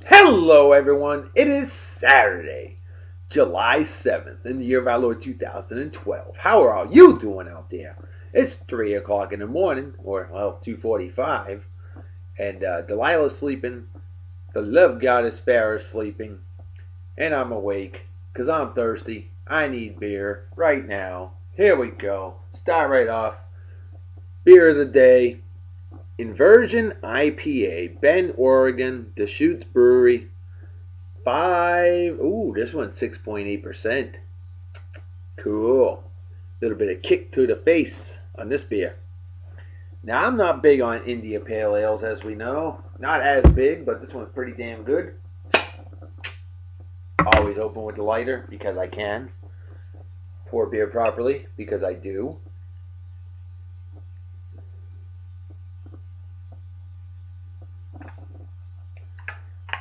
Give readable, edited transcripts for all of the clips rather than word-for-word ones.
Hello, everyone. It is Saturday, July 7th, in the year of our Lord 2012. How are all you doing out there? It's 3 o'clock in the morning, or, well, 2:45, and Delilah's sleeping, the love goddess Farrah's sleeping, and I'm awake, because I'm thirsty. I need beer right now. Here we go. Start right off. Beer of the day. Inversion I.P.A. Bend, Oregon, Deschutes Brewery. This one's 6.8%. Cool. Little bit of kick to the face on this beer. Now, I'm not big on India Pale Ales, as we know. Not as big, but this one's pretty damn good. Always open with the lighter because I can. Pour beer properly because I do.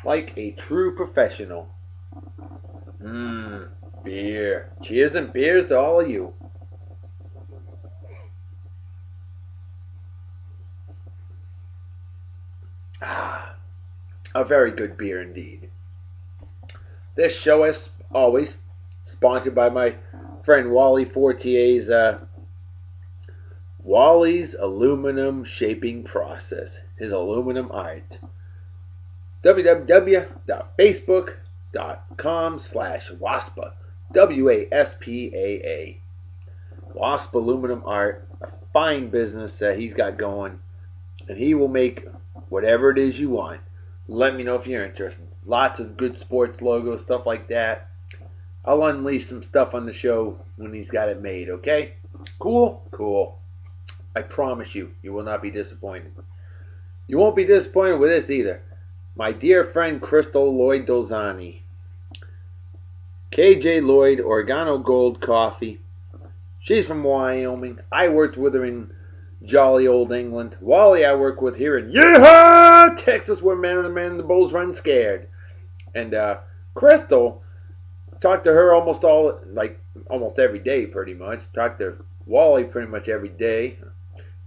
Like a true professional. Beer. Cheers and beers to all of you. A very good beer indeed. This show is always sponsored by my friend Wally Fortier's Wally's Aluminum Shaping Process, his aluminum art. www.facebook.com/WASPA, WASPAA. Wasp Aluminum Art, a fine business that he's got going, and he will make whatever it is you want. Let me know if you're interested. Lots of good sports logos, stuff like that. I'll unleash some stuff on the show when he's got it made, okay? Cool? Cool. I promise you, you will not be disappointed. You won't be disappointed with this either. My dear friend Crystal Lloyd Dolzani. KJ Lloyd Oregano Gold Coffee. She's from Wyoming. I worked with her in jolly old England. Wally I work with here in Yeehaw, Texas, where man and the bulls run scared. And Crystal, talk to her almost every day pretty much. Talk to Wally pretty much every day.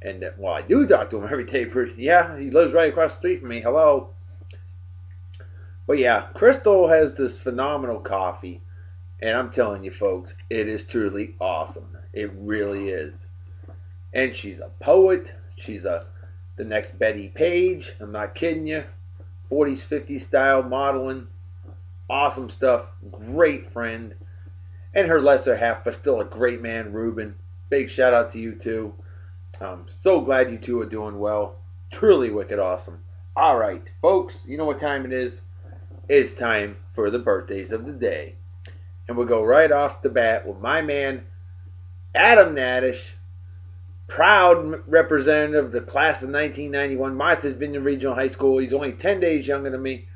And I do talk to him every day. Yeah, he lives right across the street from me. Hello. But yeah, Crystal has this phenomenal coffee. And I'm telling you folks, it is truly awesome. It really is. And she's a poet. She's the next Betty Page. I'm not kidding you. 40s, 50s style modeling. Awesome stuff. Great friend. And her lesser half, but still a great man, Ruben. Big shout out to you too. I'm so glad you two are doing well. Truly wicked awesome. Alright, folks, you know what time it is? It's time for the birthdays of the day. And we'll go right off the bat with my man, Adam Nadish, proud representative of the class of 1991, Martha's Vineyard Regional High School. He's only 10 days younger than me.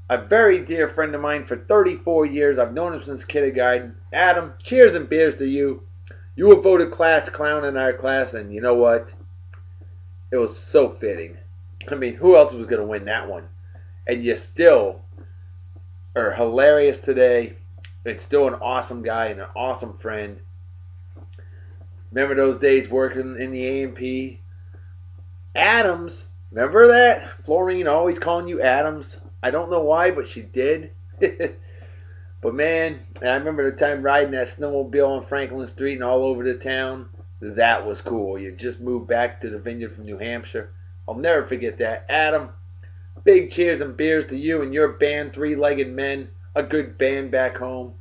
A very dear friend of mine for 34 years. I've known him since kindergarten. Adam, cheers and beers to you. You were voted class clown in our class, and you know what? It was so fitting. I mean, who else was going to win that one? And you still are hilarious today. And still an awesome guy and an awesome friend. Remember those days working in the A&P? Adams. Remember that? Florine always calling you Adams. I don't know why, but she did. But man, I remember the time riding that snowmobile on Franklin Street and all over the town. That was cool. You just moved back to the vineyard from New Hampshire. I'll never forget that. Adam, big cheers and beers to you and your band, Three-Legged Men. A good band back home.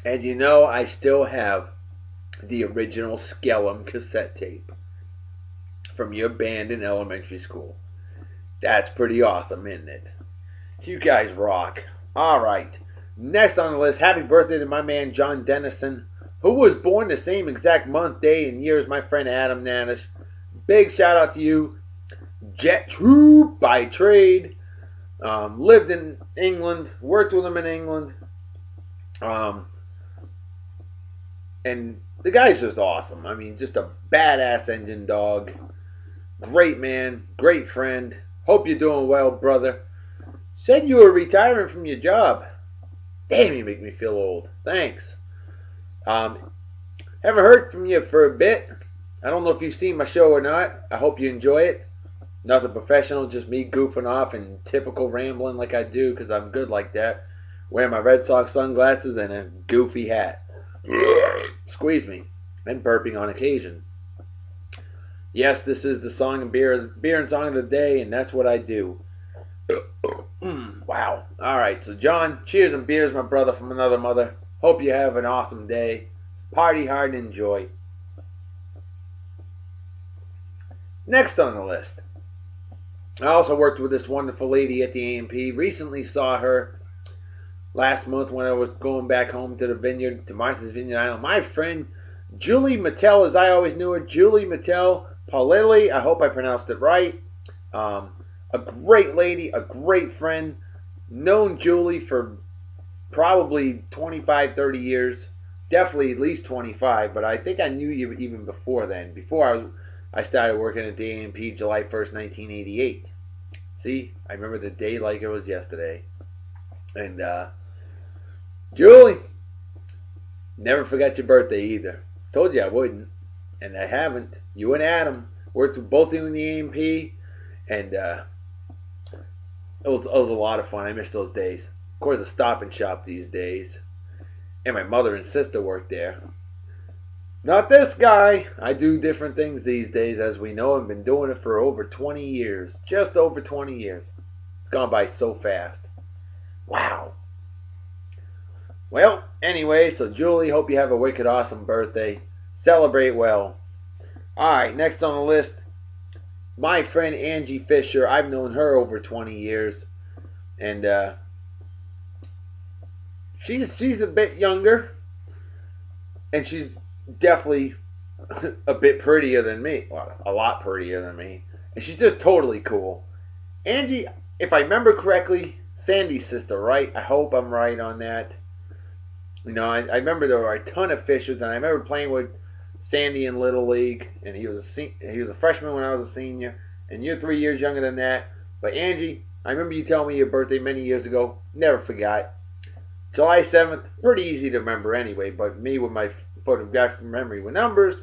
And you know, I still have the original Skellum cassette tape from your band in elementary school. That's pretty awesome, isn't it? You guys rock. Alright, next on the list, happy birthday to my man John Dennison, who was born the same exact month, day, and year as my friend Adam Nanish. Big shout out to you. Jet troop by trade. Lived in England, worked with him in England. And the guy's just awesome. I mean, just a badass engine dog. Great man, great friend. Hope you're doing well, brother. Said you were retiring from your job. Damn, you make me feel old. Thanks. Haven't heard from you for a bit. I don't know if you've seen my show or not. I hope you enjoy it. Nothing professional, just me goofing off and typical rambling like I do because I'm good like that. Wearing my Red Sox sunglasses and a goofy hat. Squeeze me. And burping on occasion. Yes, this is the song and beer and song of the day, and that's what I do. Wow. Alright, so John, cheers and beers, my brother from another mother. Hope you have an awesome day. Party hard and enjoy. Next on the list. I also worked with this wonderful lady at the A.M.P. Recently saw her last month when I was going back home to the vineyard, to Martha's Vineyard Island. My friend Julie Mattel, as I always knew her, Julie Mattel Paulili, I hope I pronounced it right. A great lady, a great friend. Known Julie for probably 25, 30 years. Definitely at least 25, but I think I knew you even before then. Before I started working at the A.M.P. July 1st, 1988. See, I remember the day like it was yesterday. And Julie, never forgot your birthday either. Told you I wouldn't, and I haven't. You and Adam worked with both of you in the A.M.P. and it was a lot of fun. I miss those days. Of course, a Stop and Shop these days, and my mother and sister worked there. Not this guy. I do different things these days, as we know. I've been doing it for over 20 years. Just over 20 years. It's gone by so fast. Wow. Well, anyway, so Julie, hope you have a wicked awesome birthday. Celebrate well. Alright, next on the list, my friend Angie Fisher. I've known her over 20 years. And she's a bit younger. And she's definitely a bit prettier than me. Well, a lot prettier than me. And she's just totally cool. Angie, if I remember correctly, Sandy's sister, right? I hope I'm right on that. You know, I remember there were a ton of Fishers, and I remember playing with Sandy in Little League, and he was a freshman when I was a senior, and you're 3 years younger than that. But Angie, I remember you telling me your birthday many years ago. Never forgot. July 7th, pretty easy to remember anyway, but me with my photographic memory with numbers,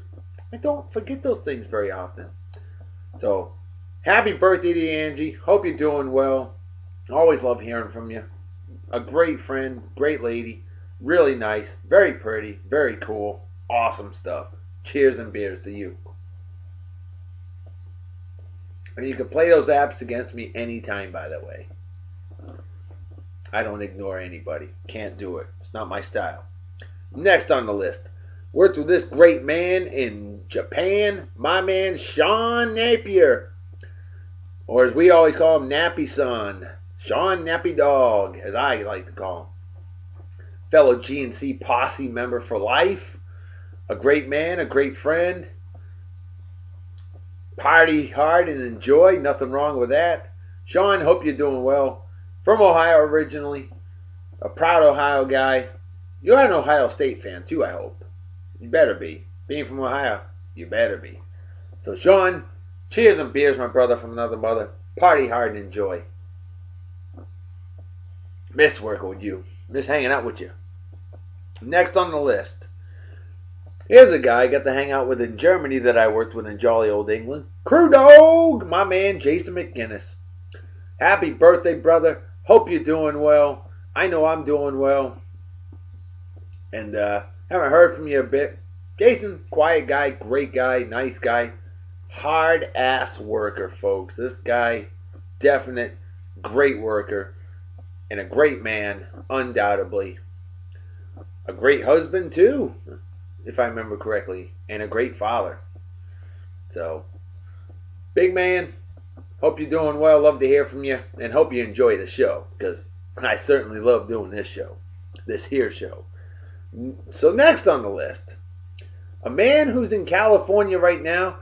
I don't forget those things very often. So, happy birthday to Angie. Hope you're doing well. Always love hearing from you. A great friend, great lady, really nice, very pretty, very cool, awesome stuff. Cheers and beers to you. And you can play those apps against me anytime, by the way. I don't ignore anybody. Can't do it. It's not my style. Next on the list, worked with this great man in Japan, my man Sean Napier. Or as we always call him, Nappy-san. Sean Nappy Dog, as I like to call him. Fellow GNC Posse member for life. A great man, a great friend. Party hard and enjoy. Nothing wrong with that. Sean, hope you're doing well. From Ohio originally. A proud Ohio guy. You're an Ohio State fan too, I hope. You better be. Being from Ohio, you better be. So Sean, cheers and beers, my brother from another mother. Party hard and enjoy. Miss working with you. Miss hanging out with you. Next on the list. Here's a guy I got to hang out with in Germany that I worked with in jolly old England. Crew Dog, my man Jason McGinnis. Happy birthday, brother. Hope you're doing well. I know I'm doing well. And haven't heard from you a bit. Jason, quiet guy, great guy, nice guy. Hard ass worker, folks. This guy, definite great worker. And a great man, undoubtedly. A great husband, too, if I remember correctly. And a great father. So, big man, hope you're doing well. Love to hear from you. And hope you enjoy the show. Because I certainly love doing this show. This here show. So next on the list, a man who's in California right now,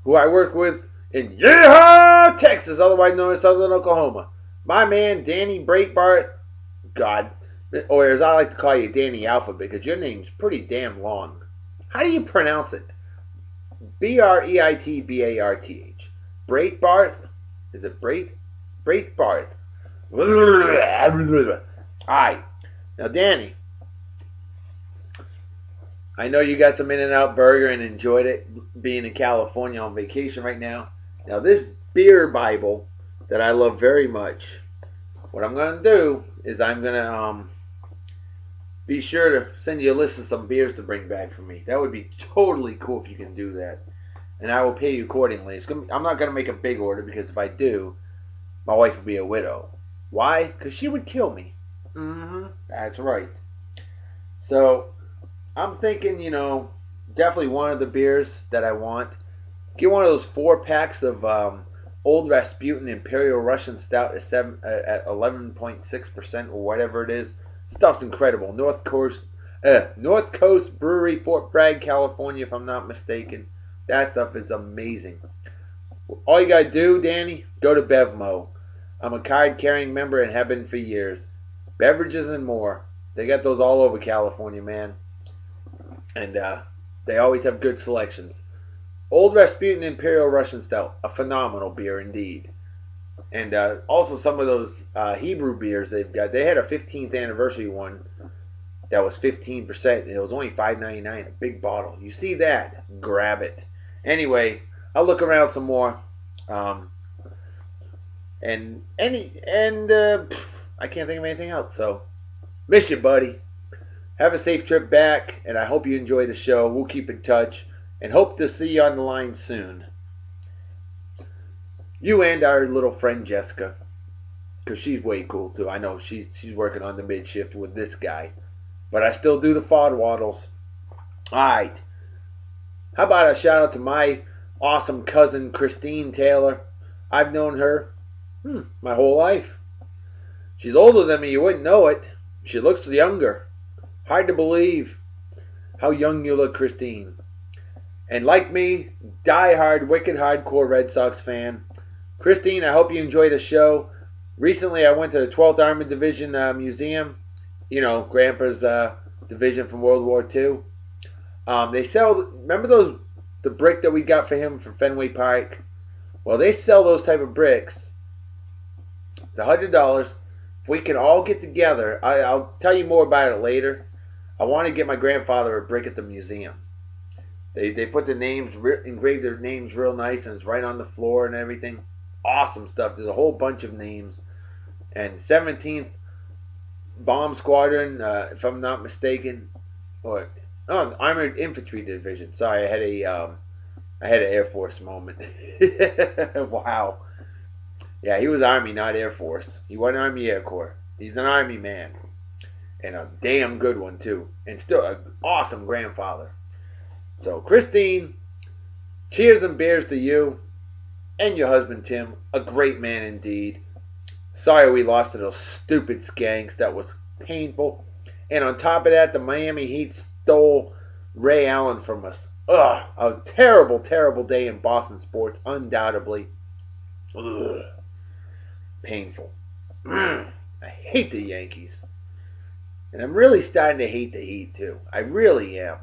who I work with in Yeehaw, Texas, otherwise known as Southern Oklahoma. My man, Danny Breitbart, God, or as I like to call you, Danny Alpha, because your name's pretty damn long. How do you pronounce it? Breitbarth. Breitbarth? Is it Breitbarth. Alright. Now, Danny, I know you got some In-N-Out Burger and enjoyed it being in California on vacation right now. Now, this beer Bible that I love very much. What I'm going to do is I'm going to be sure to send you a list of some beers to bring back for me. That would be totally cool if you can do that. And I will pay you accordingly. I'm not going to make a big order because if I do, my wife would be a widow. Why? Because she would kill me. That's right. So I'm thinking, definitely one of the beers that I want. Get one of those 4-packs of Old Rasputin Imperial Russian Stout at 11.6% or whatever it is. Stuff's incredible. North Coast Brewery, Fort Bragg, California, if I'm not mistaken. That stuff is amazing. All you gotta do, Danny, go to Bevmo. I'm a card-carrying member and have been for years. Beverages and more. They got those all over California, man. And they always have good selections. Old Rasputin Imperial Russian Stout, a phenomenal beer indeed. And also some of those Hebrew beers they've got. They had a 15th anniversary one that was 15%, and it was only $5.99, a big bottle. You see that? Grab it. Anyway, I'll look around some more. I can't think of anything else. So, miss you, buddy. Have a safe trip back, and I hope you enjoy the show. We'll keep in touch, and hope to see you on the line soon. You and our little friend Jessica, because she's way cool too. I know she's working on the mid shift with this guy, but I still do the fod waddles. All right. How about a shout out to my awesome cousin Kristine Taylor? I've known her my whole life. She's older than me. You wouldn't know it. She looks younger. Hard to believe how young you look, Kristine. And like me, die-hard, wicked hardcore Red Sox fan. Kristine, I hope you enjoy the show. Recently, I went to the 12th Armored Division Museum. Grandpa's division from World War II. They sell, remember the brick that we got for him from Fenway Park? Well, they sell those type of bricks. It's $100. If we can all get together, I'll tell you more about it later. I want to get my grandfather a brick at the museum. They put the names, engraved their names real nice, and it's right on the floor and everything. Awesome stuff. There's a whole bunch of names. And 17th Bomb Squadron, if I'm not mistaken, Armored Infantry Division. Sorry, I had an Air Force moment. Wow. Yeah, he was Army, not Air Force. He wasn't Army Air Corps. He's an Army man. And a damn good one, too. And still an awesome grandfather. So, Kristine, cheers and beers to you and your husband, Tim. A great man indeed. Sorry we lost to those stupid skanks. That was painful. And on top of that, the Miami Heat stole Ray Allen from us. Ugh, a terrible, terrible day in Boston sports, undoubtedly. Ugh, painful. I hate the Yankees. And I'm really starting to hate the Heat, too. I really am.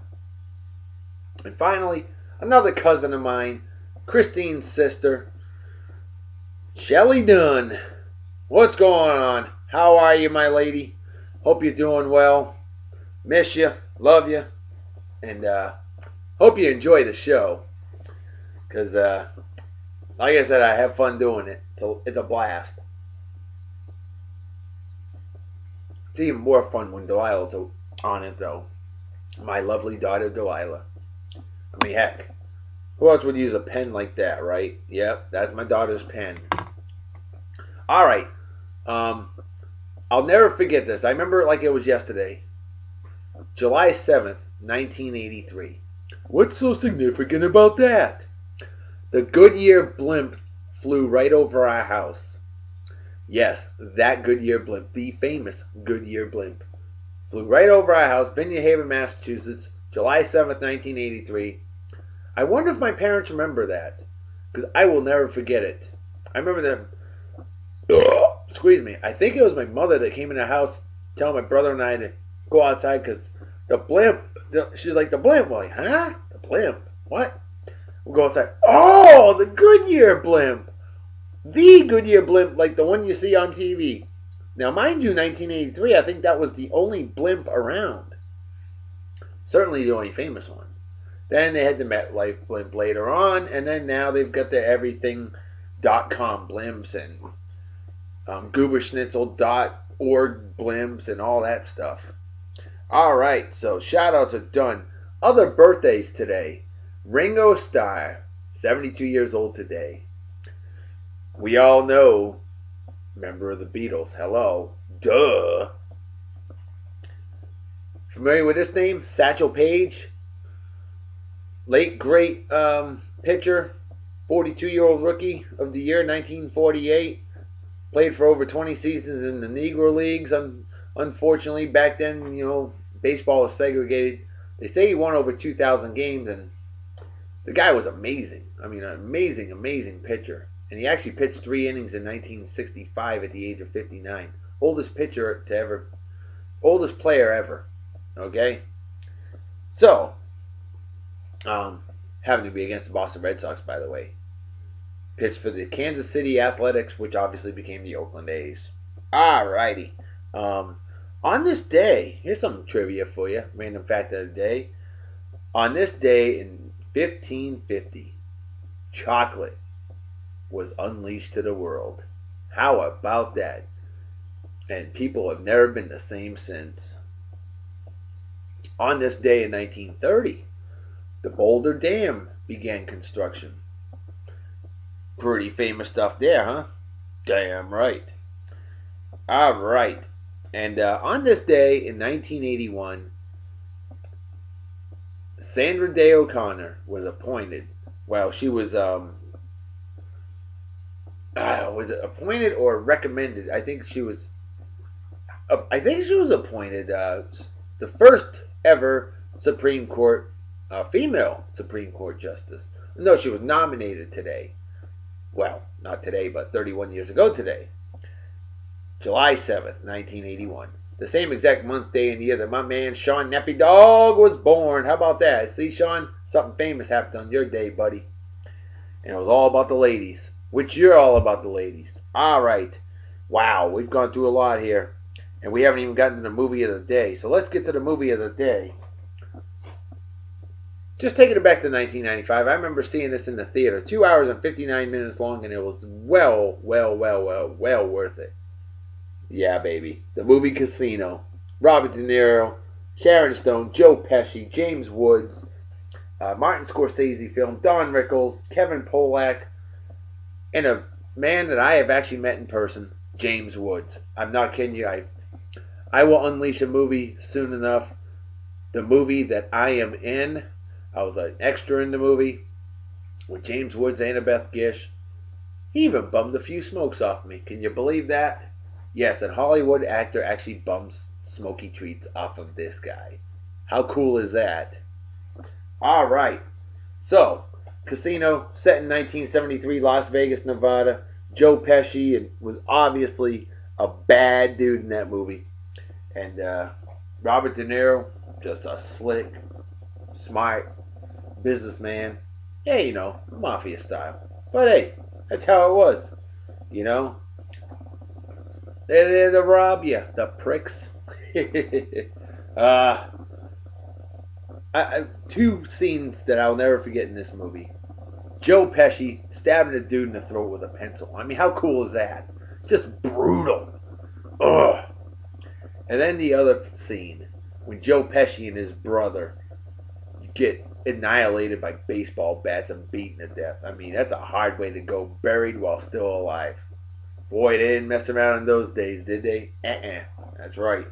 And finally, another cousin of mine, Kristine's sister, Chellee Dunn. What's going on? How are you, my lady? Hope you're doing well. Miss you. Love you. And hope you enjoy the show. Because, like I said, I have fun doing it. It's a blast. It's even more fun when Delilah's on it, though. My lovely daughter, Delilah. I mean, heck, who else would use a pen like that, right? Yep, that's my daughter's pen. All right. I'll never forget this. I remember it like it was yesterday. July 7th, 1983. What's so significant about that? The Goodyear blimp flew right over our house. Yes, that Goodyear blimp, the famous Goodyear blimp, flew right over our house, Vineyard Haven, Massachusetts, July 7th, 1983. I wonder if my parents remember that, because I will never forget it. I remember them. Excuse me. I think it was my mother that came in the house telling my brother and I to go outside because the blimp. She's like, the blimp. We're like, huh? The blimp? What? We'll go outside. Oh, the Goodyear blimp. The Goodyear blimp, like the one you see on TV. Now, mind you, 1983, I think that was the only blimp around. Certainly the only famous one. Then they had the MetLife blimp later on, and then now they've got the everything .com blimps and gooberschnitzel.org blimps and all that stuff. All right, so shout-outs are done. Other birthdays today. Ringo Starr, 72 years old today. We all know, member of the Beatles. Hello. Duh. Familiar with this name? Satchel Paige. Late great pitcher. 42-year-old rookie of the year, 1948. Played for over 20 seasons in the Negro Leagues. Unfortunately, back then, baseball was segregated. They say he won over 2,000 games, and the guy was amazing. I mean, an amazing, amazing pitcher. And he actually pitched 3 innings in 1965 at the age of 59. Oldest player ever. Okay? So, having to be against the Boston Red Sox, by the way. Pitched for the Kansas City Athletics, which obviously became the Oakland A's. Alrighty. On this day, here's some trivia for you. Random fact of the day. On this day in 1550, chocolate was unleashed to the world. How about that? And people have never been the same since. On this day in 1930, the Boulder Dam began construction. Pretty famous stuff there, huh? Damn right. All right. And on this day in 1981, Sandra Day O'Connor was appointed. Well, she was it appointed or recommended? I think she was appointed the first ever Supreme Court female Supreme Court justice. No, she was nominated today. Well, not today, but 31 years ago today. July 7th, 1981. The same exact month, day, and year that my man Sean Nappy Dog was born. How about that? See, Sean, something famous happened on your day, buddy. And it was all about the ladies, which you're all about the ladies. All right. Wow, we've gone through a lot here. And we haven't even gotten to the movie of the day. So let's get to the movie of the day. Just taking it back to 1995, I remember seeing this in the theater. 2 hours and 59 minutes long, and it was well worth it. Yeah, baby. The movie Casino. Robert De Niro, Sharon Stone, Joe Pesci, James Woods, Martin Scorsese film, Don Rickles, Kevin Pollak, and a man that I have actually met in person, James Woods. I'm not kidding you. I will unleash a movie soon enough. The movie that I am in, I was an extra in the movie with James Woods and Annabeth Gish. He even bummed a few smokes off me. Can you believe that? Yes, a Hollywood actor actually bums smoky treats off of this guy. How cool is that? All right. So, Casino, set in 1973, Las Vegas, Nevada. Joe Pesci was obviously a bad dude in that movie. And Robert De Niro, just a slick, smart businessman. Yeah, mafia style. But hey, that's how it was. They're there to rob you, the pricks. Two scenes that I'll never forget in this movie. Joe Pesci stabbing a dude in the throat with a pencil. I mean, how cool is that? Just brutal. Ugh. And then the other scene, when Joe Pesci and his brother get annihilated by baseball bats and beaten to death. I mean, that's a hard way to go, buried while still alive. Boy, they didn't mess around in those days, did they? That's right.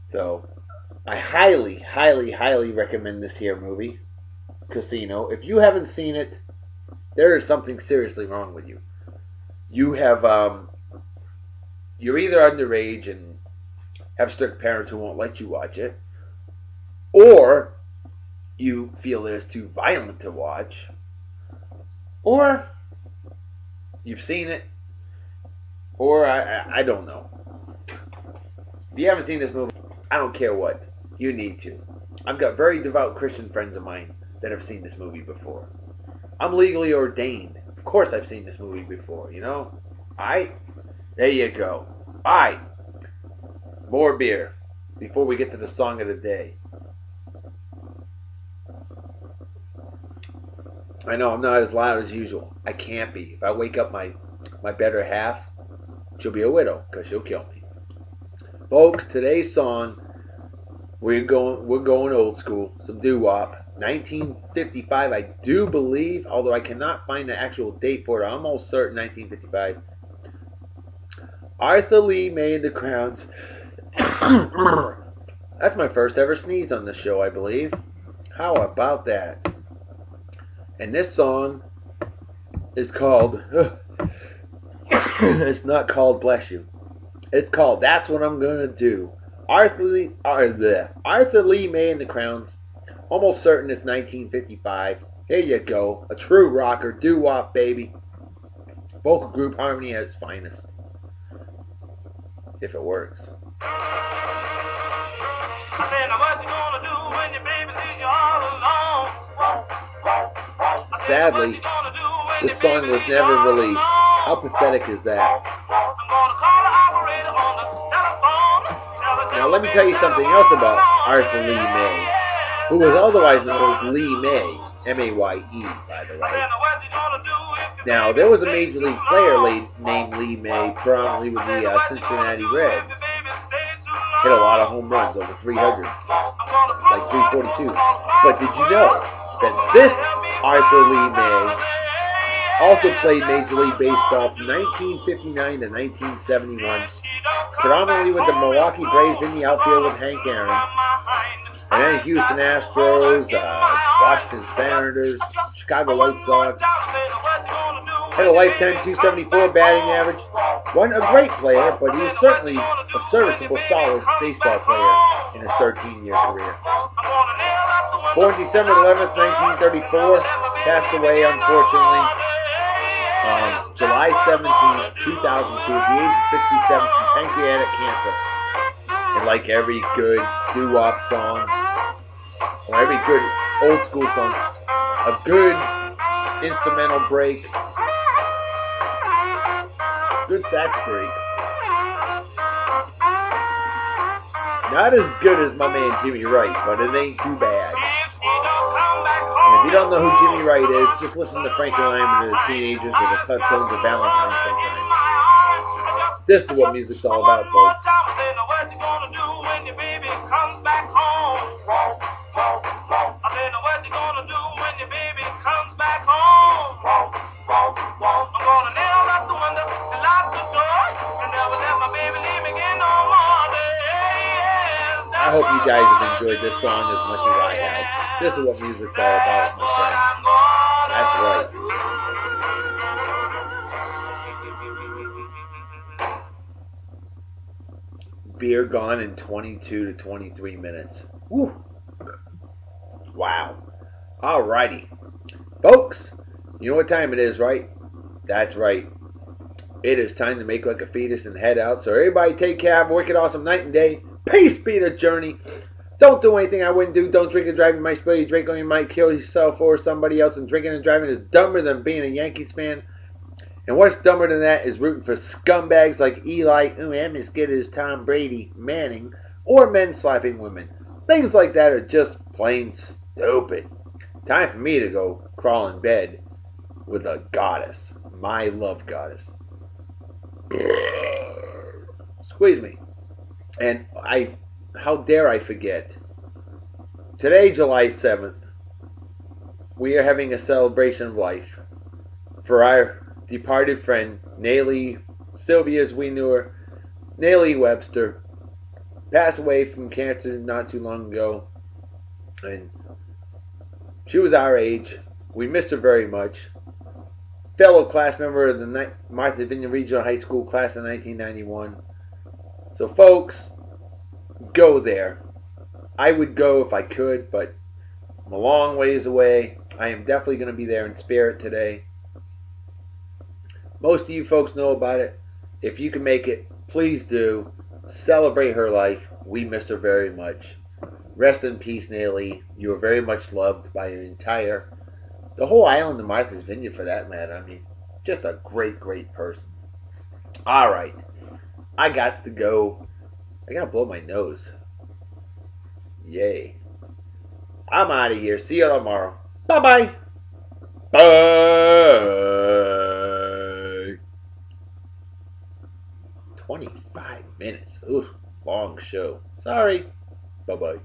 So, I highly, highly, highly recommend this here movie, Casino. If you haven't seen it, there is something seriously wrong with you. You have, you're either underage and have strict parents who won't let you watch it, or you feel that it's too violent to watch, or you've seen it, or I don't know. If you haven't seen this movie, I don't care what. You need to. I've got very devout Christian friends of mine that have seen this movie before. I'm legally ordained. Of course I've seen this movie before, Alright? There you go. Alright. More beer before we get to the song of the day. I know I'm not as loud as usual. I can't be. If I wake up my better half, she'll be a widow because she'll kill me. Folks, today's song, we're going old school. Some doo-wop. 1955, I do believe, although I cannot find the actual date for it. I'm almost certain 1955. Arthur Lee made the crowns. That's my first ever sneeze on the show, I believe. How about that? And this song is called, it's not called Bless You. It's called That's What I'm Gonna Do. Arthur Lee Maye and the Crowns. Almost certain it's 1955. Here you go. A true rocker. Doo-wop, baby. Vocal group harmony at its finest. If it works. Sadly, this song was never released. How pathetic is that? Now let me tell you something else about Arthur Lee Maye, who was otherwise known as Lee Maye, M-A-Y-E, by the way. Now, there was a major league player named Lee Maye, prominently with the Cincinnati Reds. Hit a lot of home runs, over 300, like 342. But did you know that this Arthur Lee Maye also played Major League Baseball from 1959 to 1971, predominantly with the Milwaukee Braves in the outfield with Hank Aaron, and then Houston Astros, Washington Senators, Chicago White Sox. Had a lifetime 274 batting average. Wasn't a great player, but he was certainly a serviceable, solid baseball player in his 13-year career. Born December 11th, 1934, passed away, unfortunately, July 17th, 2002, at the age of 67 from pancreatic cancer. And like every good doo-wop song, or every good old school song, a good instrumental break, good sax break. Not as good as my man Jimmy Wright, but it ain't too bad. And if you don't know who Jimmy Wright is, just listen to Frankie Lyman or the Teenagers or the Cleftones or Valentine sometime. This is what music's all about, folks. I hope you guys have enjoyed this song as much as I have. This is what music's all about, my friends. That's right. Beer gone in 22 to 23 minutes. Woo! Wow. Alrighty. Folks, you know what time it is, right? That's right. It is time to make like a fetus and head out. So everybody take care. Have a wicked awesome night and day. Peace be the journey. Don't do anything I wouldn't do. Don't drink and drive. You might spill your drink on you. Might kill yourself or somebody else. And drinking and driving is dumber than being a Yankees fan. And what's dumber than that is rooting for scumbags like Eli, I'm as good as Tom Brady, Manning, or men slapping women. Things like that are just plain stupid. Time for me to go crawl in bed with a goddess. My love goddess. Squeeze me. And how dare I forget? Today, July 7th, we are having a celebration of life for our departed friend, Naylee, Sylvia as we knew her, Naylee Webster, passed away from cancer not too long ago. And she was our age. We missed her very much. Fellow class member of the Martha's Vineyard Regional High School class of 1991. So folks, go there. I would go if I could, but I'm a long ways away. I am definitely going to be there in spirit today. Most of you folks know about it. If you can make it, please do. Celebrate her life. We miss her very much. Rest in peace, Naylee. You are very much loved by the whole island of Martha's Vineyard for that matter. I mean, just a great, great person. Alright. I got to go. I gotta blow my nose. Yay. I'm out of here. See you tomorrow. Bye-bye. Bye. 25 minutes. Oof, long show. Sorry. Bye bye.